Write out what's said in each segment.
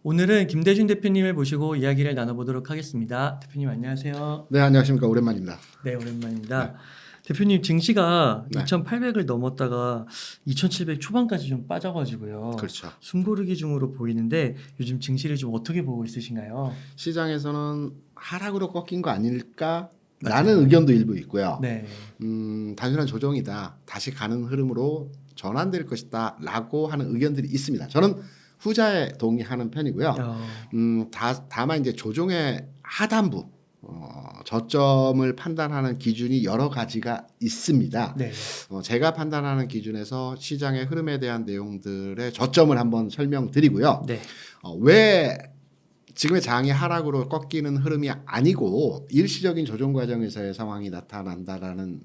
오늘은 김대중 대표님을 모시고 이야기를 나눠보도록 하겠습니다. 대표님 안녕하세요. 네, 안녕하십니까. 오랜만입니다. 네, 오랜만입니다. 대표님 증시가 네. 2,800을 넘었다가 2,700 초반까지 좀 빠져가지고요. 그렇죠. 숨고르기 중으로 보이는데 요즘 증시를 좀 어떻게 보고 있으신가요? 시장에서는 하락으로 꺾인 거 아닐까? 맞아요. 라는 의견도 일부 있고요. 네. 단순한 조정이다. 다시 가는 흐름으로 전환될 것이다. 라고 하는 의견들이 있습니다. 저는 후자에 동의하는 편이고요. 다만 이제 조정의 하단부, 저점을 판단하는 기준이 여러 가지가 있습니다. 네. 제가 판단하는 기준에서 시장의 흐름에 대한 내용들의 저점을 한번 설명드리고요. 네. 왜 지금의 장이 하락으로 꺾이는 흐름이 아니고 일시적인 조정 과정에서의 상황이 나타난다라는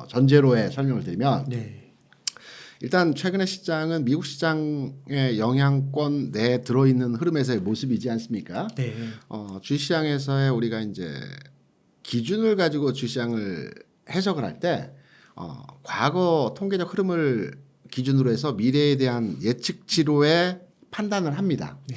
전제로의 설명을 드리면, 네. 일단 최근의 시장은 미국 시장의 영향권 내에 들어있는 흐름에서의 모습이지 않습니까? 네. 주시장에서의 우리가 이제 기준을 가지고 주시장을 해석을 할 때 과거 통계적 흐름을 기준으로 해서 미래에 대한 예측치로의 판단을 합니다. 네.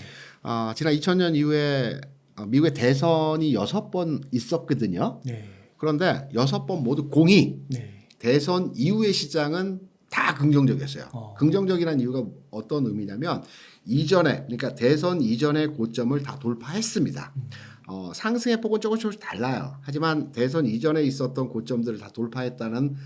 지난 2000년 이후에 미국의 대선이 6번 있었거든요. 네. 그런데 6번 모두 공이 네. 대선 이후의 시장은 다 긍정적이었어요. 긍정적이라는 이유가 어떤 의미냐면 이전에, 그러니까 대선 이전의 고점을 다 돌파했습니다. 상승의 폭은 조금씩 달라요. 하지만 대선 이전에 있었던 고점들을 다 돌파했다는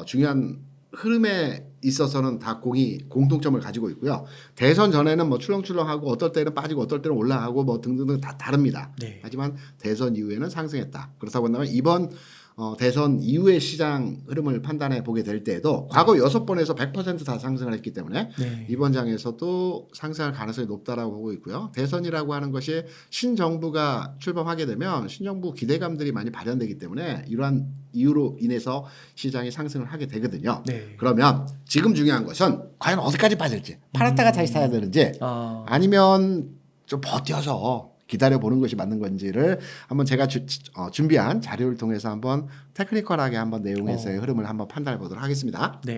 중요한 흐름에 있어서는 다 공이 공통점을 가지고 있고요. 대선 전에는 뭐 출렁출렁하고 어떨 때는 빠지고 어떨 때는 올라가고 뭐 등등등 다 다릅니다. 네. 하지만 대선 이후에는 상승했다. 그렇다고 한다면 이번 대선 이후의 시장 흐름을 판단해 보게 될 때에도 과거 6번에서 100% 다 상승을 했기 때문에 네. 이번 장에서도 상승할 가능성이 높다라고 보고 있고요. 대선이라고 하는 것이 신정부가 출범하게 되면 신정부 기대감들이 많이 발현되기 때문에 이러한 이유로 인해서 시장이 상승을 하게 되거든요. 네. 그러면 지금 중요한 것은 과연 어디까지 빠질지, 팔았다가 다시 사야 되는지 아니면 좀 버텨서 기다려보는 것이 맞는 건지를 한번 제가 준비한 자료를 통해서 한번 테크니컬하게 한번 내용에서의 흐름을 한번 판단해 보도록 하겠습니다. 네.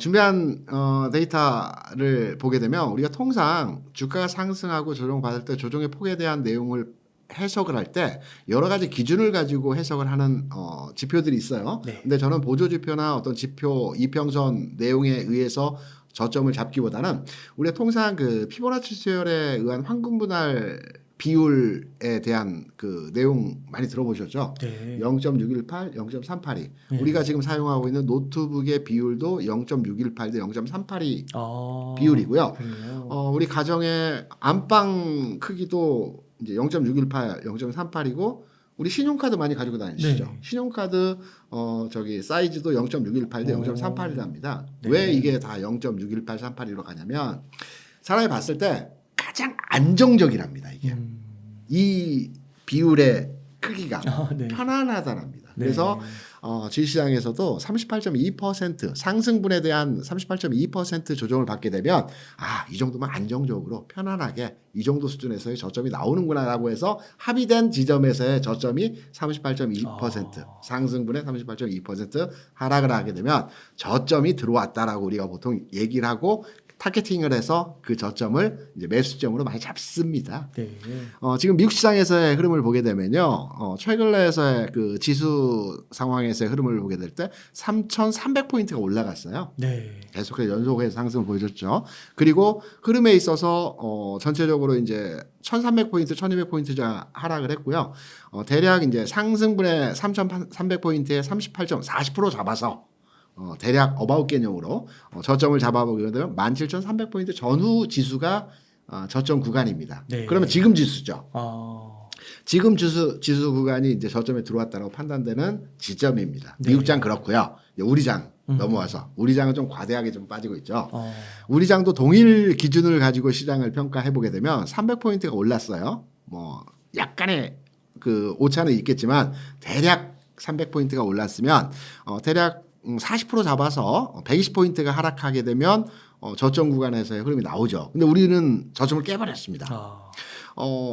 준비한 데이터를 보게 되면 우리가 통상 주가가 상승하고 조정받을 때 조정의 폭에 대한 내용을 해석을 할 때 여러 가지 기준을 가지고 해석을 하는 지표들이 있어요. 네. 근데 저는 보조 지표나 어떤 지표 이평선 내용에 의해서 저점을 잡기보다는 우리가 통상 그 피보나치 수열에 의한 황금 분할 비율에 대한 그 내용 많이 들어보셨죠? 네. 0.618, 0.382. 네. 우리가 지금 사용하고 있는 노트북의 비율도 0.618 대 0.382 비율이고요. 그래요? 우리 가정의 안방 크기도 이제 0.618, 0.38이고 우리 신용카드 많이 가지고 다니시죠? 네. 신용카드 사이즈도 0.618 대 0.38이랍니다. 네. 왜 이게 다 0.618, 38이로 가냐면 사람이 봤을 때 가장 안정적이랍니다. 이게 이 비율의 크기가 네. 편안하다랍니다. 네. 그래서 주식시장에서도 38.2% 상승분에 대한 38.2% 조정을 받게 되면 이 정도면 안정적으로 편안하게 이 정도 수준에서의 저점이 나오는구나라고 해서 합의된 지점에서의 저점이 38.2% 상승분의 38.2% 하락을 하게 되면 저점이 들어왔다라고 우리가 보통 얘기를 하고 타겟팅을 해서 그 저점을 이제 매수점으로 많이 잡습니다. 네. 지금 미국 시장에서의 흐름을 보게 되면요, 최근에서의 그 지수 상황에서의 흐름을 보게 될 때 3,300포인트가 올라갔어요. 네. 계속해서 연속해서 상승을 보여줬죠. 그리고 흐름에 있어서 전체적으로 이제 1,300포인트, 1,200포인트 하락을 했고요. 대략 이제 상승분의 3,300포인트에 38.40% 잡아서 대략 어바웃 개념으로 저점을 잡아보게 되면 17,300포인트 전후 지수가 저점 구간입니다. 네. 그러면 지금 지수죠. 지금 지수 구간이 이제 저점에 들어왔다고 판단되는 지점입니다. 네. 미국장 그렇고요. 우리장 넘어와서 우리장은 좀 과대하게 좀 빠지고 있죠. 우리장도 동일 기준을 가지고 시장을 평가해 보게 되면 300포인트가 올랐어요. 뭐 약간의 그 오차는 있겠지만 대략 300포인트가 올랐으면 대략 40% 잡아서 120포인트가 하락하게 되면 저점 구간에서의 흐름이 나오죠. 근데 우리는 저점을 깨버렸습니다.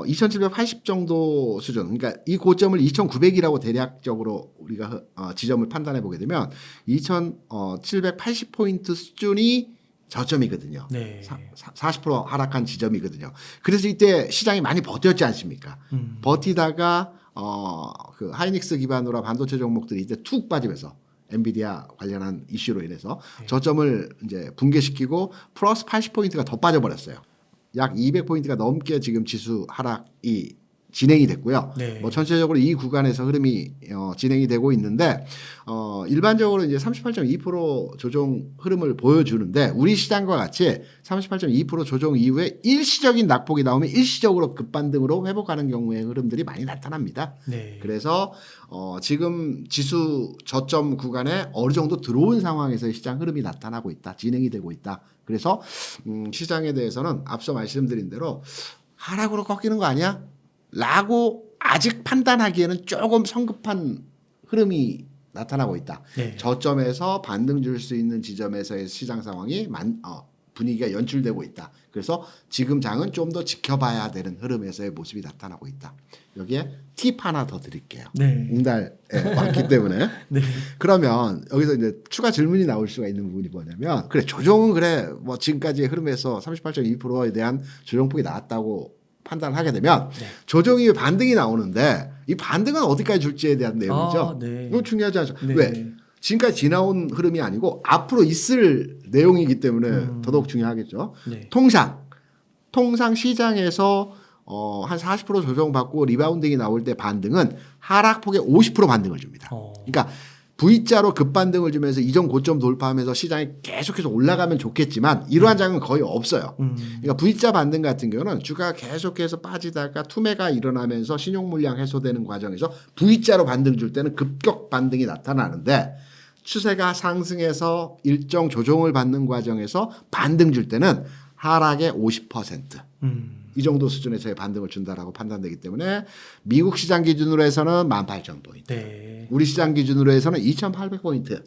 2780 정도 수준. 그러니까 이 고점을 2900이라고 대략적으로 우리가 지점을 판단해 보게 되면 2780포인트 수준이 저점이거든요. 네. 40% 하락한 지점이거든요. 그래서 이때 시장이 많이 버텼지 않습니까? 버티다가 그 하이닉스 기반으로 한 반도체 종목들이 이때 툭 빠지면서 엔비디아 관련한 이슈로 인해서 저점을 이제 붕괴시키고 플러스 80포인트가 더 빠져버렸어요. 약 200포인트가 넘게 지금 지수 하락이 진행이 됐고요. 네. 뭐 전체적으로 이 구간에서 흐름이 진행이 되고 있는데 일반적으로 이제 38.2% 조정 흐름을 보여주는데 우리 시장과 같이 38.2% 조정 이후에 일시적인 낙폭이 나오면 일시적으로 급반등으로 회복하는 경우의 흐름들이 많이 나타납니다. 네. 그래서 지금 지수 저점 구간에 어느 정도 들어온 상황에서 시장 흐름이 나타나고 있다. 진행이 되고 있다. 그래서 시장에 대해서는 앞서 말씀드린 대로 하락으로 꺾이는 거 아니야? 라고 아직 판단하기에는 조금 성급한 흐름이 나타나고 있다. 네. 저점에서 반등 줄 수 있는 지점에서의 시장 상황이 분위기가 연출되고 있다. 그래서 지금 장은 좀 더 지켜봐야 되는 흐름에서의 모습이 나타나고 있다. 여기에 팁 하나 더 드릴게요. 네. 응달에 왔기 때문에. 네. 그러면 여기서 이제 추가 질문이 나올 수가 있는 부분이 뭐냐면 그래 조정은 그래 뭐 지금까지의 흐름에서 38.2%에 대한 조정폭이 나왔다고 판단을 하게 되면 조정 이후에 반등이 나오는데 이 반등은 어디까지 줄지에 대한 내용이죠. 네. 이거 중요하지 않죠. 네. 왜? 지금까지 지나온 흐름이 아니고 앞으로 있을 내용이기 때문에 더더욱 중요하겠죠. 네. 통상 시장에서 한 40% 조정받고 리바운딩이 나올 때 반등은 하락폭의 50% 반등을 줍니다. 그러니까 V자로 급반등을 주면서 이전 고점 돌파하면서 시장이 계속해서 올라가면 좋겠지만 이러한 장은 거의 없어요. 그러니까 V자 반등 같은 경우는 주가가 계속해서 빠지다가 투매가 일어나면서 신용 물량 해소되는 과정에서 V자로 반등 줄 때는 급격 반등이 나타나는데 추세가 상승해서 일정 조정을 받는 과정에서 반등 줄 때는 하락의 50%. 이 정도 수준에서의 반등을 준다라고 판단되기 때문에 미국 시장 기준으로 해서는 18,000포인트. 네. 우리 시장 기준으로 해서는 2,800포인트.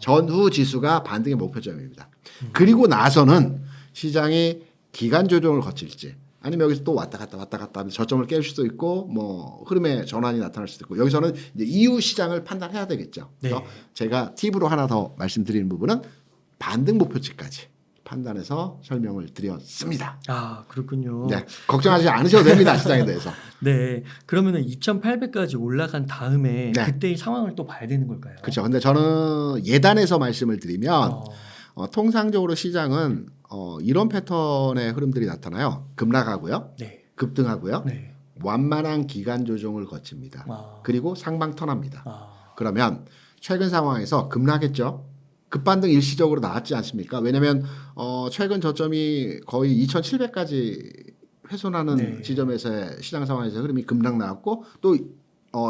전후 지수가 반등의 목표점입니다. 그리고 나서는 시장이 기간 조정을 거칠지 아니면 여기서 또 왔다 갔다 하면서 저점을 깰 수도 있고 뭐 흐름의 전환이 나타날 수도 있고 여기서는 이제 이후 시장을 판단해야 되겠죠. 그래서 네. 제가 팁으로 하나 더 말씀드리는 부분은 반등 목표치까지 판단해서 설명을 드렸습니다. 그렇군요. 네, 걱정하지 않으셔도 됩니다. 시장에 대해서. 네. 그러면은 2,800까지 올라간 다음에 네. 그때의 상황을 또 봐야 되는 걸까요? 그렇죠. 근데 저는 예단해서 말씀을 드리면 통상적으로 시장은 이런 패턴의 흐름들이 나타나요. 급락하고요. 네. 급등하고요. 네. 완만한 기간 조정을 거칩니다. 그리고 상방 턴합니다. 그러면 최근 상황에서 급락했죠. 급반등 일시적으로 나왔지 않습니까? 왜냐하면 최근 저점이 거의 2,700까지 훼손하는 네. 지점에서의 시장 상황에서 흐름이 급락 나왔고 또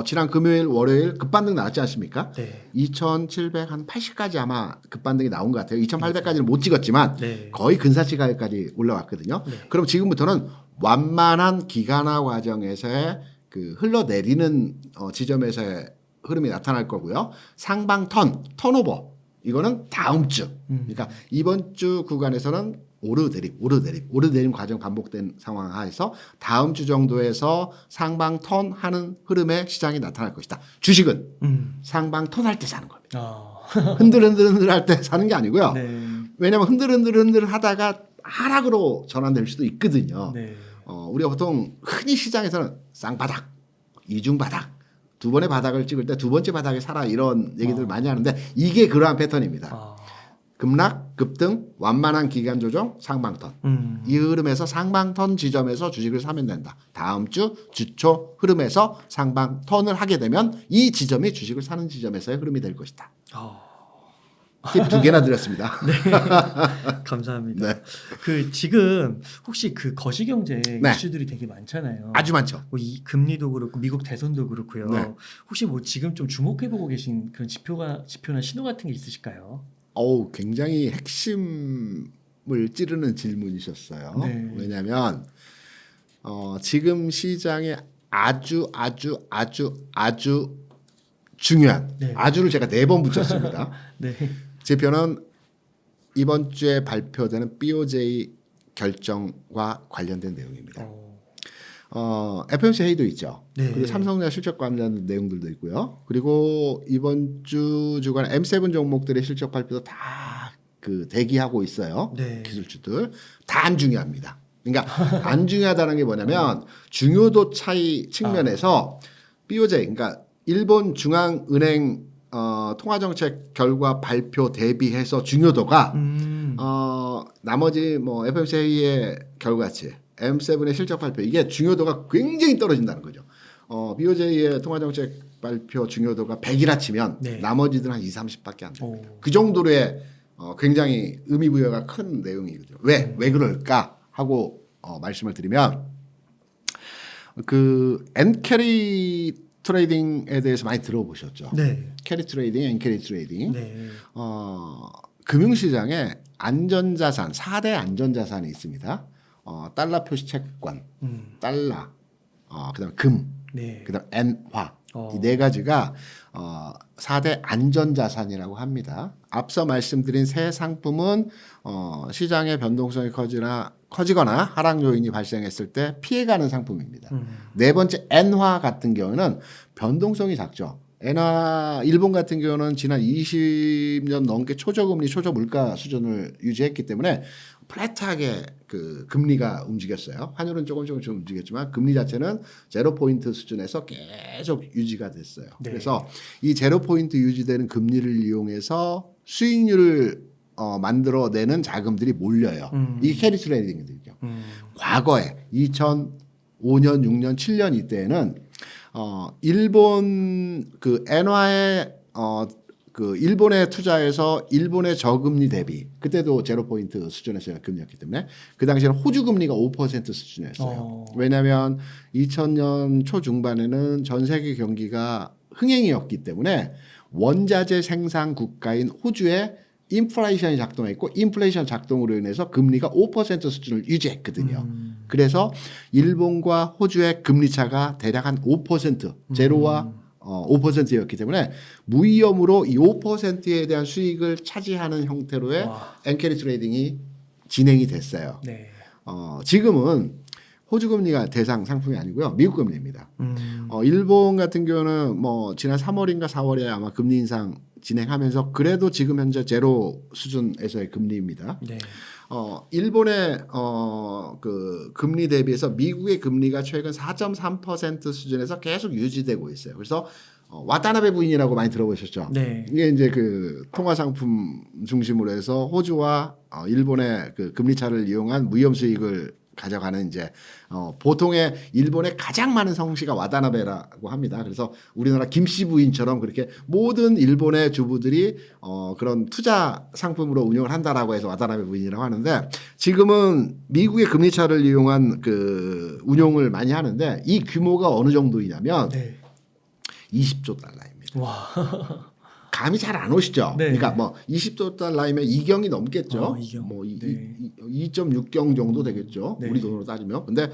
지난 금요일 월요일 급반등 나왔지 않습니까? 네. 2,780까지 아마 급반등이 나온 것 같아요. 2,800까지는 못 찍었지만 네. 거의 근사치 가격까지 올라왔거든요. 네. 그럼 지금부터는 완만한 기간화 과정에서의 그 흘러내리는 지점에서의 흐름이 나타날 거고요. 상방 턴오버 이거는 다음 주. 그러니까 이번 주 구간에서는 오르내림 과정 반복된 상황 하에서 다음 주 정도에서 상방 턴하는 흐름의 시장이 나타날 것이다. 주식은 상방 턴할 때 사는 겁니다. 흔들흔들 할 때 사는 게 아니고요. 네. 왜냐하면 흔들흔들 하다가 하락으로 전환될 수도 있거든요. 네. 우리가 보통 흔히 시장에서는 쌍바닥, 이중바닥, 두 번의 바닥을 찍을 때 두 번째 바닥에 사라 이런 얘기들 많이 하는데 이게 그러한 패턴입니다. 급락, 급등, 완만한 기간 조정, 상방턴. 이 흐름에서 상방턴 지점에서 주식을 사면 된다. 다음 주 주초 흐름에서 상방턴을 하게 되면 이 지점이 주식을 사는 지점에서의 흐름이 될 것이다. 팁 2개나 드렸습니다. 네. 감사합니다. 네. 그 지금 혹시 그 거시경제 네. 이슈들이 되게 많잖아요. 아주 많죠. 뭐 이 금리도 그렇고 미국 대선도 그렇고요. 네. 혹시 뭐 지금 좀 주목해보고 계신 그런 지표나 신호 같은 게 있으실까요? 굉장히 핵심을 찌르는 질문이셨어요. 네. 왜냐하면 지금 시장에 아주 중요한 네. 아주를 제가 4번 붙였습니다. 네. 제 표는 이번 주에 발표되는 BOJ 결정과 관련된 내용입니다. FOMC 회의도 있죠. 네. 그리고 삼성전자 실적 관련 내용들도 있고요. 그리고 이번 주간 M7 종목들의 실적 발표도 다 그 대기하고 있어요. 네. 기술주들 다 안 중요합니다. 그러니까 안 중요하다는 게 뭐냐면 중요도 차이 측면에서 BOJ, 그러니까 일본 중앙은행 통화정책 결과 발표 대비해서 중요도가 나머지 뭐 FOMC 회의의 결과치, M7의 실적 발표 이게 중요도가 굉장히 떨어진다는 거죠. BOJ의 통화정책 발표 중요도가 100이라 치면 네. 나머지들은 한 20, 30밖에 안 돼요. 그 정도로의 굉장히 의미부여가 큰 내용이거든요. 왜 그럴까 하고 말씀을 드리면 그 엔캐리 트레이딩에 대해서 많이 들어보셨죠? 네. 캐리 트레이딩, 엔캐리 트레이딩. 네. 금융시장에 안전자산, 4대 안전자산이 있습니다. 달러 표시 채권, 달러, 그다음 금, 네. 그다음 엔화. 이 네 가지가 4대 안전자산이라고 합니다. 앞서 말씀드린 세 상품은 시장의 변동성이 커지거나 하락 요인이 발생했을 때 피해가는 상품입니다. 네 번째 엔화 같은 경우는 변동성이 작죠. 엔화 일본 같은 경우는 지난 20년 넘게 초저금리, 초저물가 수준을 유지했기 때문에 플랫하게 그 금리가 움직였어요. 환율은 조금씩 움직였지만 금리 자체는 제로 포인트 수준에서 계속 유지가 됐어요. 네. 그래서 이 제로 포인트 유지되는 금리를 이용해서 수익률을 만들어내는 자금들이 몰려요. 이게 캐리 트레이딩이거든요. 과거에 2005년, 6년, 7년 이때에는 일본 그 엔화의 그 일본에 투자해서 일본의 저금리 대비 그때도 제로 포인트 수준에서 금리였기 때문에 그 당시에는 호주 금리가 5% 수준이었어요. 왜냐하면 2000년 초중반에는 전 세계 경기가 흥행이었기 때문에 원자재 생산 국가인 호주에 인플레이션이 작동했고 인플레이션 작동으로 인해서 금리가 5% 수준을 유지했거든요. 그래서 일본과 호주의 금리 차가 대략 한 5% 제로와 5%였기 때문에 무위험으로 이 5%에 대한 수익을 차지하는 형태로의 엔캐리 트레이딩이 진행이 됐어요. 네. 지금은 호주 금리가 대상 상품이 아니고요. 미국 금리입니다. 일본 같은 경우는 뭐 지난 3월인가 4월에 아마 금리 인상 진행하면서 그래도 지금 현재 제로 수준에서의 금리입니다. 네. 일본의 그 금리 대비해서 미국의 금리가 최근 4.3% 수준에서 계속 유지되고 있어요. 그래서 와타나베 부인이라고 많이 들어보셨죠? 네. 이게 이제 그 통화 상품 중심으로 해서 호주와 일본의 그 금리 차를 이용한 무위험 수익을 가져가는 이제 보통의 일본의 가장 많은 성씨가 와타나베라고 합니다. 그래서 우리나라 김씨 부인처럼 그렇게 모든 일본의 주부들이 그런 투자 상품으로 운영을 한다라고 해서 와타나베 부인이라고 하는데 지금은 미국의 금리 차를 이용한 그 운용을 많이 하는데 이 규모가 어느 정도이냐면 네. 20조 달러입니다. 와. 감이 잘 안 오시죠? 네. 그러니까 뭐 20조 달러이면 2경이 넘겠죠. 2경. 뭐 네. 2.6경 정도 되겠죠. 네. 우리 돈으로 따지면. 근데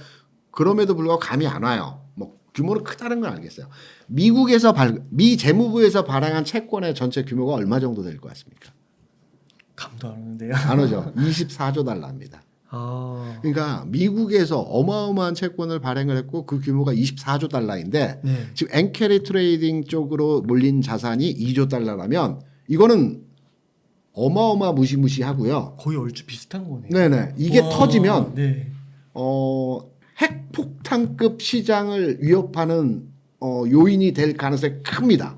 그럼에도 불구하고 감이 안 와요. 뭐 규모는 크다는 건 알겠어요. 미국에서 미 재무부에서 발행한 채권의 전체 규모가 얼마 정도 될 것 같습니까? 감도 안 오는데요. 안 오죠. 24조 달러입니다. 그러니까 미국에서 어마어마한 채권을 발행을 했고 그 규모가 24조 달러인데 네. 지금 엔캐리 트레이딩 쪽으로 몰린 자산이 2조 달러라면 이거는 어마어마 무시무시하고요. 거의 얼추 비슷한 거네요. 네네. 이게 와. 터지면 네. 핵폭탄급 시장을 위협하는 요인이 될 가능성이 큽니다.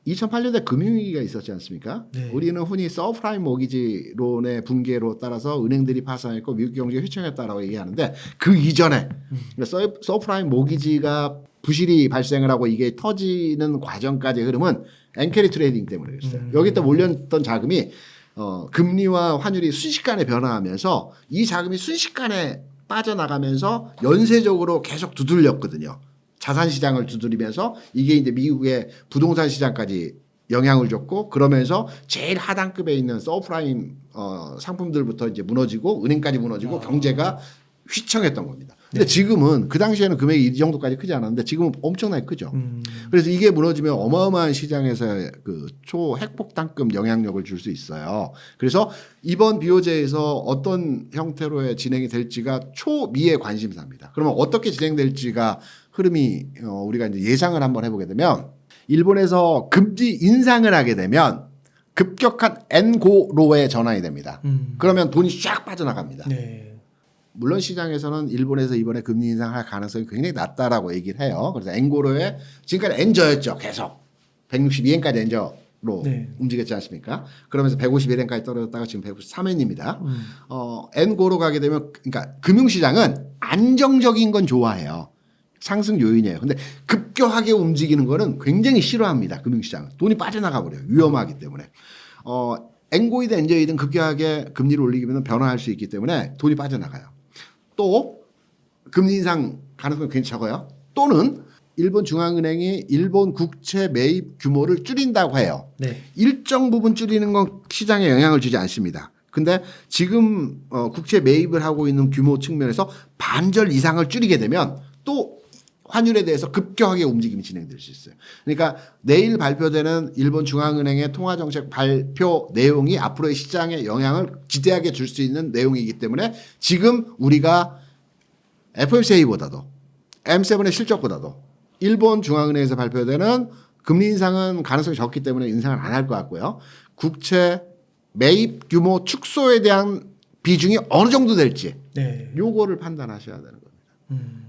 2008년에 금융위기가 있었지 않습니까? 네. 우리는 흔히 서프라임 모기지론의 붕괴로 따라서 은행들이 파산했고 미국 경제가 휘청했다라고 얘기하는데 그 이전에 서프라임 모기지가 부실이 발생을 하고 이게 터지는 과정까지의 흐름은 엔캐리 트레이딩 때문에 그랬어요. 여기다 몰렸던 자금이 금리와 환율이 순식간에 변화하면서 이 자금이 순식간에 빠져나가면서 연쇄적으로 계속 두들렸거든요. 자산 시장을 두드리면서 이게 이제 미국의 부동산 시장까지 영향을 줬고 그러면서 제일 하단급에 있는 서프라임 상품들부터 이제 무너지고 은행까지 무너지고 경제가 휘청했던 겁니다. 근데 지금은 그 당시에는 금액이 이 정도까지 크지 않았는데 지금은 엄청나게 크죠. 그래서 이게 무너지면 어마어마한 시장에서의 그 초핵폭탄급 영향력을 줄 수 있어요. 그래서 이번 BOJ에서 어떤 형태로의 진행이 될지가 초미의 관심사입니다. 그러면 어떻게 진행될지가 흐름이 우리가 이제 예상을 한번 해보게 되면 일본에서 금리 인상을 하게 되면 급격한 엔고로에 전환이 됩니다. 그러면 돈이 쫙 빠져나갑니다. 네. 물론 시장에서는 일본에서 이번에 금리 인상할 가능성이 굉장히 낮다라고 얘기를 해요. 그래서 엔고로에 지금까지 엔저였죠. 계속 162엔까지 엔저로 네. 움직였지 않습니까? 그러면서 151엔까지 떨어졌다가 지금 153엔입니다. 엔고로 가게 되면 그러니까 금융시장은 안정적인 건 좋아해요. 상승 요인이에요. 근데 급격하게 움직이는 거는 굉장히 싫어합니다. 금융시장은. 돈이 빠져나가 버려요. 위험하기 때문에. 엔고이든 엔저이든 급격하게 금리를 올리기면 변화할 수 있기 때문에 돈이 빠져나가요. 또 금리 인상 가능성이 굉장히 적어요. 또는 일본 중앙은행이 일본 국채 매입 규모를 줄인다고 해요. 네. 일정 부분 줄이는 건 시장에 영향을 주지 않습니다. 근데 지금 국채 매입을 하고 있는 규모 측면에서 반절 이상을 줄이게 되면 또 환율에 대해서 급격하게 움직임이 진행될 수 있어요. 그러니까 내일 발표되는 일본 중앙은행의 통화정책 발표 내용이 앞으로의 시장에 영향을 지대하게 줄 수 있는 내용이기 때문에 지금 우리가 FOMC보다도 M7의 실적보다도 일본 중앙은행에서 발표되는 금리 인상은 가능성이 적기 때문에 인상을 안 할 것 같고요. 국채 매입 규모 축소에 대한 비중이 어느 정도 될지 네. 요거를 판단하셔야 되는 겁니다.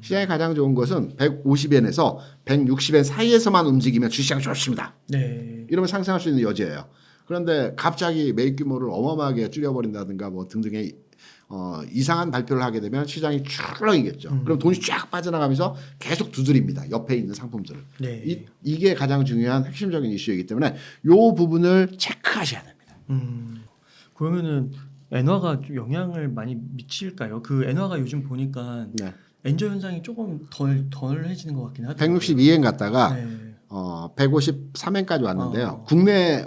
시장에 가장 좋은 것은 150엔에서 160엔 사이에서만 움직이면 주시장이 좋습니다. 네. 이러면 상승할 수 있는 여지예요. 그런데 갑자기 매입 규모를 어마어마하게 줄여버린다든가 뭐 등등의 이상한 발표를 하게 되면 시장이 출렁이겠죠. 그럼 돈이 쫙 빠져나가면서 계속 두드립니다. 옆에 있는 상품들을. 네. 이게 가장 중요한 핵심적인 이슈이기 때문에 이 부분을 체크하셔야 됩니다. 그러면은 엔화가 좀 영향을 많이 미칠까요? 그 엔화가 요즘 보니까 네. 엔저 현상이 조금 덜해지는 것 같긴 하더라고요. 162엔 갔다가 네. 153엔까지 왔는데요. 국내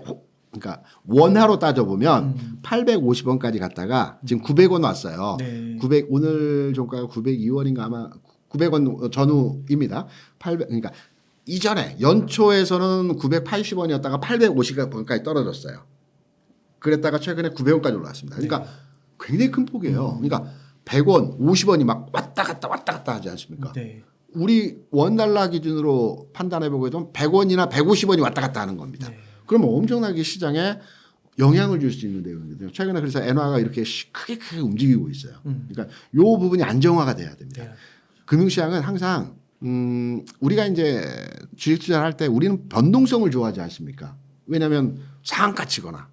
그러니까 원화로 따져보면 850원까지 갔다가 지금 900원 왔어요. 네. 900 오늘 종가가 902원인가 아마 900원 전후입니다. 800 그러니까 이전에 연초에서는 980원이었다가 850원까지 떨어졌어요. 그랬다가 최근에 900원까지 올라왔습니다. 그러니까 굉장히 큰 폭이에요. 그러니까 100원, 50원이 막 왔다 갔다 하지 않습니까? 네. 우리 원달러 기준으로 판단해보고 해도 100원이나 150원이 왔다 갔다 하는 겁니다. 네. 그러면 엄청나게 시장에 영향을 줄 수 있는 내용이거든요. 최근에 그래서 엔화가 이렇게 크게 움직이고 있어요. 그러니까 이 부분이 안정화가 돼야 됩니다. 네. 금융시장은 항상 우리가 이제 주식 투자를 할 때 우리는 변동성을 좋아하지 않습니까? 왜냐하면 상한가 치거나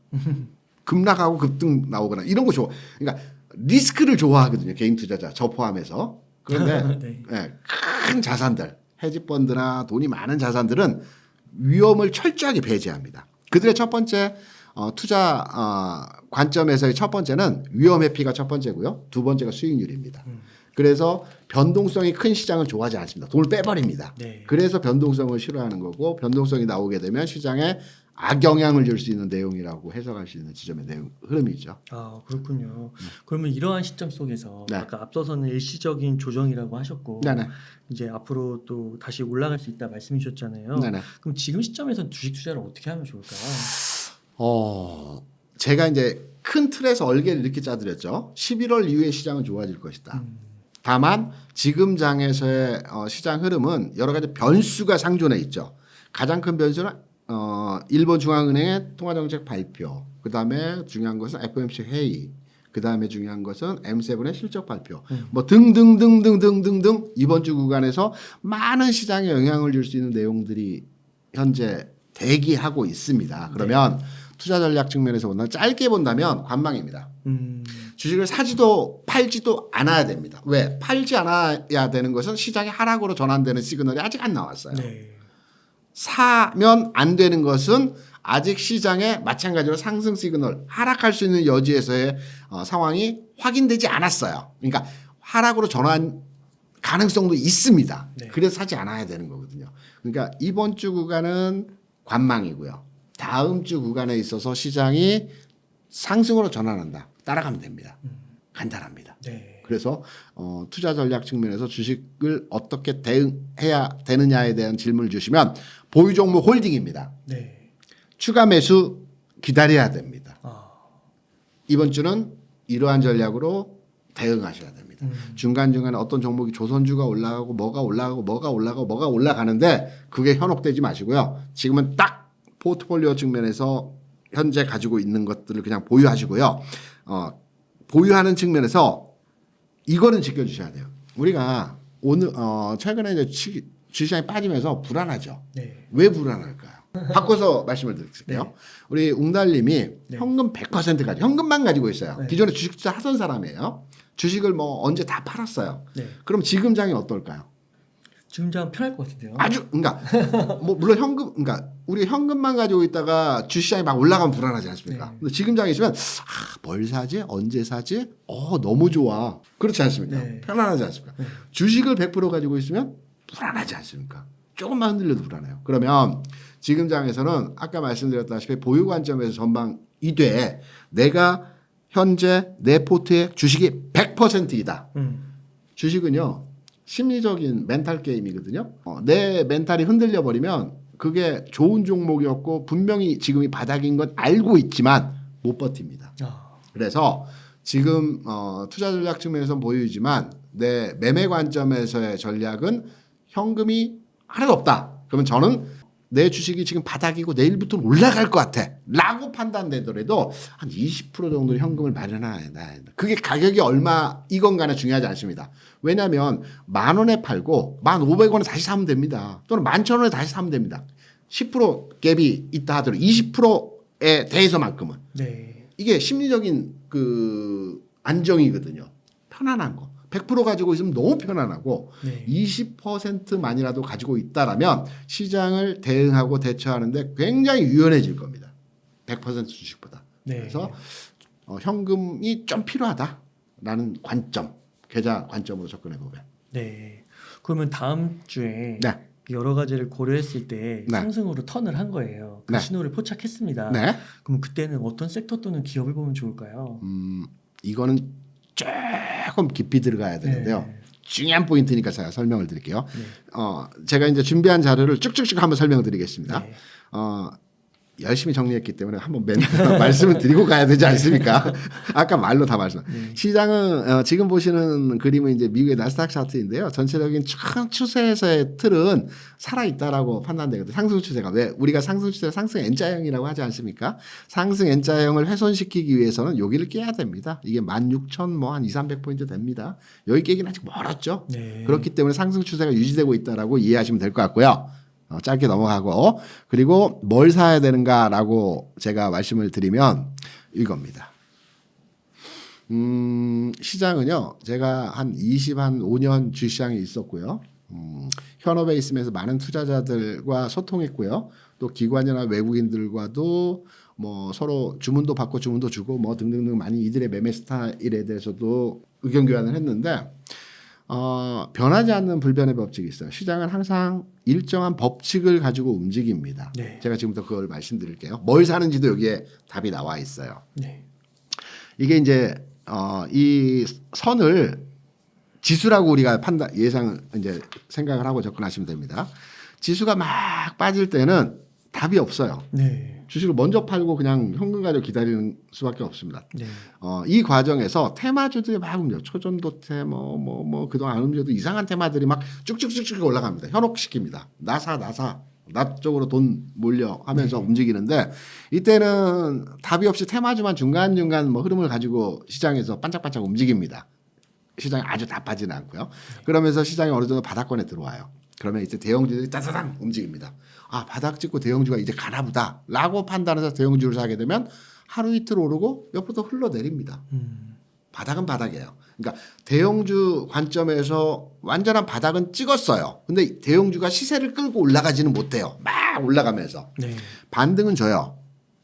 급락하고 급등 나오거나 이런 거 좋아. 그러니까 리스크를 좋아하거든요. 개인 투자자 저 포함해서. 그런데 네. 네, 큰 자산들, 헤지펀드나 돈이 많은 자산들은 위험을 철저하게 배제합니다. 그들의 첫 번째 투자 관점에서의 첫 번째는 위험 회피가 첫 번째고요. 두 번째가 수익률입니다. 그래서 변동성이 큰 시장을 좋아하지 않습니다. 돈을 빼버립니다. 네. 그래서 변동성을 싫어하는 거고 변동성이 나오게 되면 시장에 악영향을 줄 수 있는 내용이라고 해석할 수 있는 지점의 내용 흐름이죠. 아 그렇군요. 그러면 이러한 시점 속에서 네. 아까 앞서서는 일시적인 조정이라고 하셨고 네네. 이제 앞으로 또 다시 올라갈 수 있다 말씀해 주셨잖아요. 네네. 그럼 지금 시점에서 주식 투자를 어떻게 하면 좋을까요? 제가 이제 큰 틀에서 얼개를 이렇게 짜드렸죠. 11월 이후에 시장은 좋아질 것이다. 다만 지금 장에서의 시장 흐름은 여러 가지 변수가 상존해 있죠. 가장 큰 변수는 일본 중앙은행의 통화정책 발표, 그 다음에 중요한 것은 FOMC 회의, 그 다음에 중요한 것은 M7의 실적 발표, 뭐 등등등등등등등 이번 주 구간에서 많은 시장에 영향을 줄 수 있는 내용들이 현재 대기하고 있습니다. 그러면 투자 전략 측면에서 본다면 짧게 본다면 관망입니다. 주식을 사지도 팔지도 않아야 됩니다. 왜? 팔지 않아야 되는 것은 시장의 하락으로 전환되는 시그널이 아직 안 나왔어요. 네. 사면 안 되는 것은 아직 시장에 마찬가지로 상승 시그널, 하락할 수 있는 여지에서의 상황이 확인되지 않았어요. 그러니까 하락으로 전환 가능성도 있습니다. 네. 그래서 사지 않아야 되는 거거든요. 그러니까 이번 주 구간은 관망이고요. 다음 주 구간에 있어서 시장이 상승으로 전환한다. 따라가면 됩니다. 간단합니다. 네. 그래서 투자 전략 측면에서 주식을 어떻게 대응해야 되느냐에 대한 질문을 주시면 보유 종목 홀딩입니다. 네. 추가 매수 기다려야 됩니다. 아. 이번 주는 이러한 전략으로 대응하셔야 됩니다. 중간중간에 어떤 종목이 조선주가 올라가고 뭐가 올라가고 뭐가 올라가고 뭐가 올라가는데 그게 현혹되지 마시고요. 지금은 딱 포트폴리오 측면에서 현재 가지고 있는 것들을 그냥 보유하시고요. 보유하는 측면에서 이거는 지켜주셔야 돼요. 우리가 오늘 최근에 이제 주시장이 빠지면서 불안하죠. 네. 왜 불안할까요? 바꿔서 말씀을 드릴게요. 네. 우리 웅달님이 네. 현금 100%까지 현금만 가지고 있어요. 네. 기존에 주식 투자 하던 사람이에요. 주식을 뭐 언제 다 팔았어요. 네. 그럼 지금 장이 어떨까요? 지금 좀 편할 것 같은데요. 아주 그러니까 뭐 물론 현금 그러니까 우리 현금만 가지고 있다가 주시장이 막 올라가면 불안하지 않습니까? 네. 근데 지금 장에 있으면 뭘 사지? 언제 사지? 너무 좋아. 그렇지 않습니까? 네. 편안하지 않습니까? 네. 주식을 100% 가지고 있으면 불안하지 않습니까? 조금만 흔들려도 불안해요. 그러면 지금 장에서는 아까 말씀드렸다시피 보유 관점에서 전방이 돼 내가 현재 내 포트의 주식이 100%이다. 주식은요. 심리적인 멘탈 게임이거든요. 내 멘탈이 흔들려 버리면 그게 좋은 종목이었고 분명히 지금이 바닥인 건 알고 있지만 못 버팁니다. 그래서 지금 투자 전략 측면에서는 보유지만 내 매매 관점에서의 전략은 현금이 하나도 없다. 그러면 저는 내 주식이 지금 바닥이고 내일부터는 올라갈 것 같아 라고 판단되더라도 한 20% 정도 현금을 마련해야 돼. 그게 가격이 얼마 이건 간에 중요하지 않습니다. 왜냐하면 10,000원에 팔고 1,500원에 다시 사면 됩니다. 또는 11,000원에 다시 사면 됩니다. 10% 갭이 있다 하더라도 20%에 대해서만큼은. 네. 이게 심리적인 그 안정이거든요. 편안한 거. 100% 가지고 있으면 너무 편안하고 네. 20%만이라도 가지고 있다라면 시장을 대응하고 대처하는데 굉장히 유연해질 겁니다. 100% 주식보다. 네. 그래서 현금이 좀 필요하다라는 관점, 계좌 관점으로 접근해 보면. 네. 그러면 다음 주에 네. 여러 가지를 고려했을 때 네. 상승으로 턴을 한 거예요. 그 네. 신호를 포착했습니다. 네. 그럼 그때는 어떤 sek터 또는 기업을 보면 좋을까요? 이거는 조금 깊이 들어가야 되는데요. 네. 중요한 포인트니까 제가 설명을 드릴게요. 네. 제가 이제 준비한 자료를 쭉쭉쭉 한번 설명드리겠습니다. 네. 열심히 정리했기 때문에 한번 말씀을 드리고 가야 되지 않습니까? 아까 말로 다 말씀. 시장은 지금 보시는 그림은 이제 미국의 나스닥 차트인데요. 전체적인 큰 추세에서의 틀은 살아 있다라고 판단되거든요. 상승 추세가 왜 우리가 상승 추세 상승 N자형이라고 하지 않습니까? 상승 N자형을 훼손시키기 위해서는 여기를 깨야 됩니다. 이게 16,000 뭐 한 200-300포인트 됩니다. 여기 깨기는 아직 멀었죠. 네. 그렇기 때문에 상승 추세가 유지되고 있다라고 이해하시면 될 것 같고요. 짧게 넘어가고 그리고 뭘 사야 되는가라고 제가 말씀을 드리면 이겁니다. 시장은요. 제가 한 25년 주시장에 있었고요. 현업에 있으면서 많은 투자자들과 소통했고요. 또 기관이나 외국인들과도 뭐 서로 주문도 받고 주문도 주고 뭐 등등등 많이 이들의 매매 스타일에 대해서도 의견 교환을 했는데 변하지 않는 불변의 법칙이 있어요. 시장은 항상 일정한 법칙을 가지고 움직입니다. 네. 제가 지금부터 그걸 말씀드릴게요. 뭘 사는지도 여기에 답이 나와 있어요. 네. 이게 이제 이 선을 지수라고 우리가 예상 이제 생각을 하고 접근하시면 됩니다. 지수가 막 빠질 때는 답이 없어요. 네. 주식을 먼저 팔고 그냥 현금 가지고 기다리는 수밖에 없습니다. 네. 이 과정에서 테마주들이 막 움직여. 초전도테 뭐 그동안 안 움직여도 이상한 테마들이 막 쭉쭉쭉쭉 올라갑니다. 현혹시킵니다. 나 쪽으로 돈 몰려 하면서 움직이는데 이때는 답이 없이 테마주만 중간중간 뭐 흐름을 가지고 시장에서 반짝반짝 움직입니다. 시장이 아주 나빠지는 않고요. 그러면서 시장이 어느 정도 바닥권에 들어와요. 그러면 이제 대형주들이 따다당 움직입니다. 바닥 찍고 대형주가 이제 가나보다 라고 판단해서 대형주를 사게 되면 하루 이틀 오르고 옆으로 또 흘러내립니다. 바닥은 바닥이에요. 그러니까 대형주 관점에서 완전한 바닥은 찍었어요. 근데 대형주가 시세를 끌고 올라가지는 못해요. 막 올라가면서. 네. 반등은 줘요.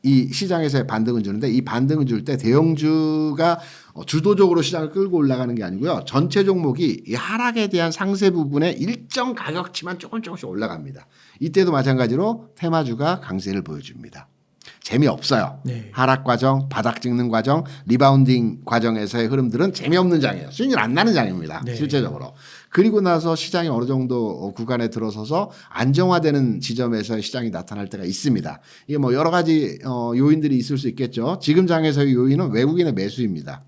이 시장에서의 반등은 주는데 이 반등을 줄 때 대형주가 주도적으로 시장을 끌고 올라가는 게 아니고요. 전체 종목이 이 하락에 대한 상세 부분에 일정 가격치만 조금씩 올라갑니다. 이때도 마찬가지로 테마주가 강세를 보여줍니다. 재미없어요. 네. 하락 과정, 바닥 찍는 과정, 리바운딩 과정에서의 흐름들은 재미없는 장이에요. 수익률 안 나는 장입니다. 네. 실제적으로. 그리고 나서 시장이 어느 정도 구간에 들어서서 안정화되는 지점에서 시장이 나타날 때가 있습니다. 이게 뭐 여러 가지 요인들이 있을 수 있겠죠. 지금 장에서의 요인은 외국인의 매수입니다.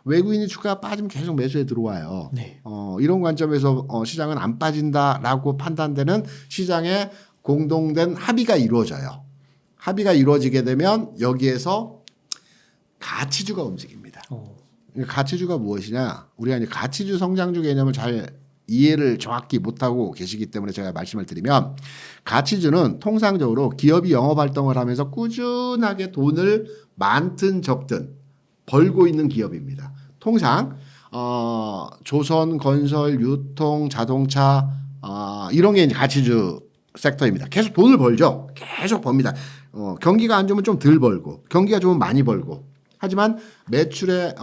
외국인이 주가가 빠지면 계속 매수에 들어와요. 네. 이런 관점에서 시장은 안 빠진다라고 판단되는 시장의 공동된 합의가 이루어져요. 합의가 이루어지게 되면 여기에서 가치주가 움직입니다. 가치주가 무엇이냐? 우리가 이제 가치주 성장주 개념을 잘 이해를 정확히 못하고 계시기 때문에 제가 말씀을 드리면 가치주는 통상적으로 기업이 영업 활동을 하면서 꾸준하게 돈을 많든 적든 벌고 있는 기업입니다. 통상 조선, 건설, 유통, 자동차 이런 게 이제 가치주 섹터입니다. 계속 돈을 벌죠. 계속 법니다. 경기가 안 좋으면 좀 덜 벌고 경기가 좋으면 많이 벌고 하지만 매출의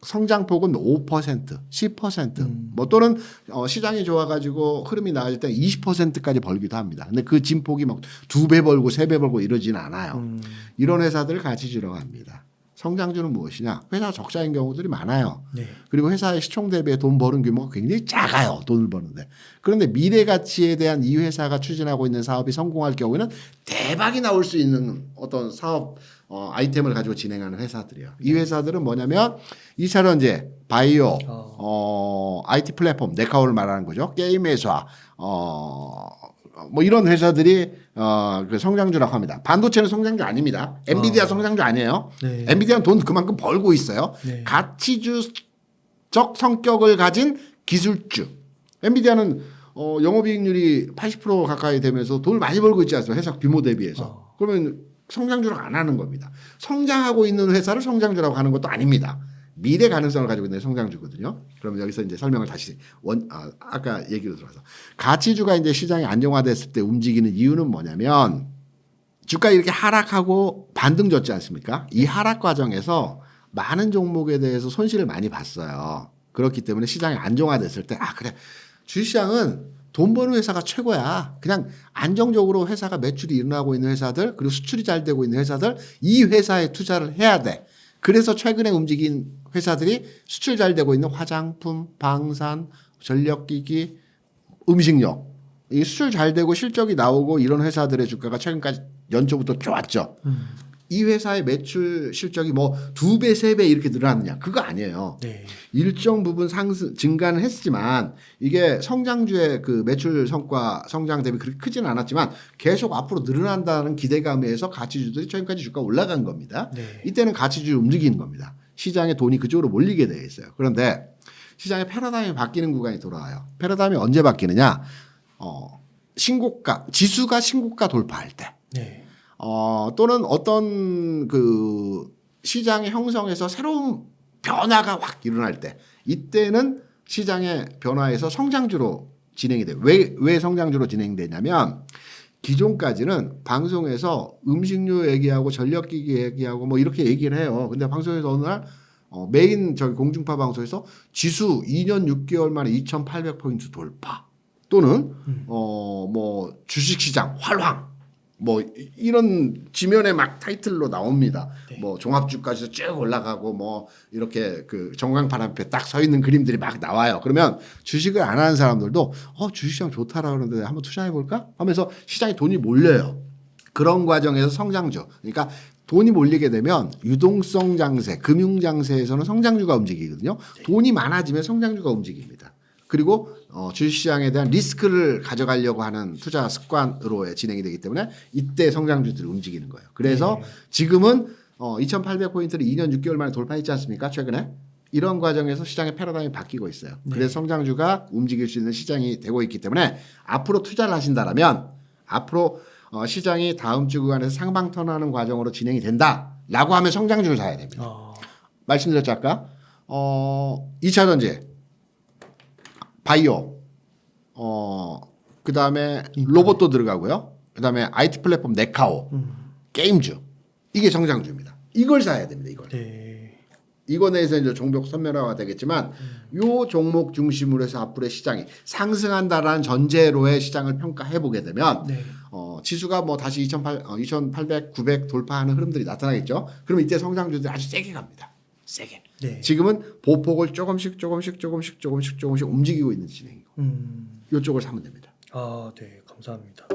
성장폭은 5%, 10%, 뭐 또는 시장이 좋아가지고 흐름이 나아질 때 20%까지 벌기도 합니다. 근데 그 진폭이 막 2배 벌고 3배 벌고 이러지는 않아요. 이런 회사들을 가치주라고 합니다. 성장주는 무엇이냐? 회사가 적자인 경우들이 많아요. 네. 그리고 회사의 시총 대비에 돈 버는 규모가 굉장히 작아요. 돈을 버는데. 그런데 미래 가치에 대한 이 회사가 추진하고 있는 사업이 성공할 경우에는 대박이 나올 수 있는 어떤 사업 아이템을 가지고 진행하는 회사들이에요. 이 회사들은 뭐냐면 2차 전지, 바이오, IT 플랫폼, 네카오를 말하는 거죠. 게임 회사, 뭐 이런 회사들이 그 성장주라고 합니다. 반도체는 성장주 아닙니다. 엔비디아 성장주 아니에요. 네. 엔비디아는 돈 그만큼 벌고 있어요. 네. 가치주적 성격을 가진 기술주. 엔비디아는 영업이익률이 80% 가까이 되면서 돈을 많이 벌고 있지 않습니까? 회사 규모 대비해서. 그러면 성장주라고 안 하는 겁니다. 성장하고 있는 회사를 성장주라고 하는 것도 아닙니다. 미래 가능성을 가지고 있는 성장주거든요. 그러면 여기서 이제 설명을 다시 아까 얘기로 들어가서 가치주가 이제 시장이 안정화됐을 때 움직이는 이유는 뭐냐면 주가 이렇게 하락하고 반등 줬지 않습니까? 이 하락 과정에서 많은 종목에 대해서 손실을 많이 봤어요. 그렇기 때문에 시장이 안정화됐을 때 그래 주식시장은 돈 버는 회사가 최고야. 그냥 안정적으로 회사가 매출이 일어나고 있는 회사들 그리고 수출이 잘 되고 있는 회사들 이 회사에 투자를 해야 돼. 그래서 최근에 움직인 회사들이 수출 잘 되고 있는 화장품, 방산, 전력기기, 음식료. 이 수출 잘 되고 실적이 나오고 이런 회사들의 주가가 최근까지 연초부터 좋았죠. 이 회사의 매출 실적이 뭐 2배, 3배 이렇게 늘어났느냐. 그거 아니에요. 네. 일정 부분 증가는 했지만 이게 성장주의 그 매출 성과 성장 대비 그렇게 크지는 않았지만 계속 앞으로 늘어난다는 기대감에서 가치주들이 최근까지 주가 올라간 겁니다. 네. 이때는 가치주를 움직이는 겁니다. 시장에 돈이 그쪽으로 몰리게 되어 있어요. 그런데 시장의 패러다임이 바뀌는 구간이 돌아와요. 패러다임이 언제 바뀌느냐? 신고가, 지수가 신고가 돌파할 때. 네. 또는 어떤 그 시장의 형성에서 새로운 변화가 확 일어날 때 이때는 시장의 변화에서 성장주로 진행이 돼요. 왜 성장주로 진행되냐면 기존까지는 방송에서 음식료 얘기하고 전력기기 얘기하고 뭐 이렇게 얘기를 해요. 근데 방송에서 어느 날 메인 저기 공중파 방송에서 지수 2년 6개월 만에 2,800포인트 돌파 또는 뭐 주식시장 활황 뭐 이런 지면에 막 타이틀로 나옵니다. 네. 뭐 종합주까지도 쭉 올라가고 뭐 이렇게 그 전광판 앞에 딱 서 있는 그림들이 막 나와요. 그러면 주식을 안 하는 사람들도 주식시장 좋다라 그러는데 한번 투자해 볼까 하면서 시장에 돈이 몰려요. 그런 과정에서 성장주. 그러니까 돈이 몰리게 되면 유동성 장세, 금융 장세에서는 성장주가 움직이거든요. 돈이 많아지면 성장주가 움직입니다. 그리고 주식시장에 대한 리스크를 가져가려고 하는 투자 습관으로 진행이 되기 때문에 이때 성장주들이 움직이는 거예요. 그래서 지금은 2,800포인트를 2년 6개월 만에 돌파했지 않습니까? 최근에. 이런 과정에서 시장의 패러다임이 바뀌고 있어요. 그래서 성장주가 움직일 수 있는 시장이 되고 있기 때문에 앞으로 투자를 하신다라면 앞으로 시장이 다음 주 구간에서 상방 턴하는 과정으로 진행이 된다라고 하면 성장주를 사야 됩니다. 말씀드렸죠 아까 2차 전지 바이오, 그 다음에 로봇도 들어가고요. 그 다음에 IT 플랫폼 네카오, 게임주. 이게 성장주입니다. 이걸 사야 됩니다. 이걸. 네. 이거 내에서 이제 종목 선멸화가 되겠지만 요 종목 중심으로 해서 앞으로의 시장이 상승한다라는 전제로의 시장을 평가해 보게 되면 네. 지수가 뭐 다시 2,800, 900 돌파하는 흐름들이 나타나겠죠. 그럼 이때 성장주들이 아주 세게 갑니다. 세게. 네. 지금은 보폭을 조금씩 움직이고 있는 진행이고 이쪽을 사면 됩니다. 아, 네. 감사합니다.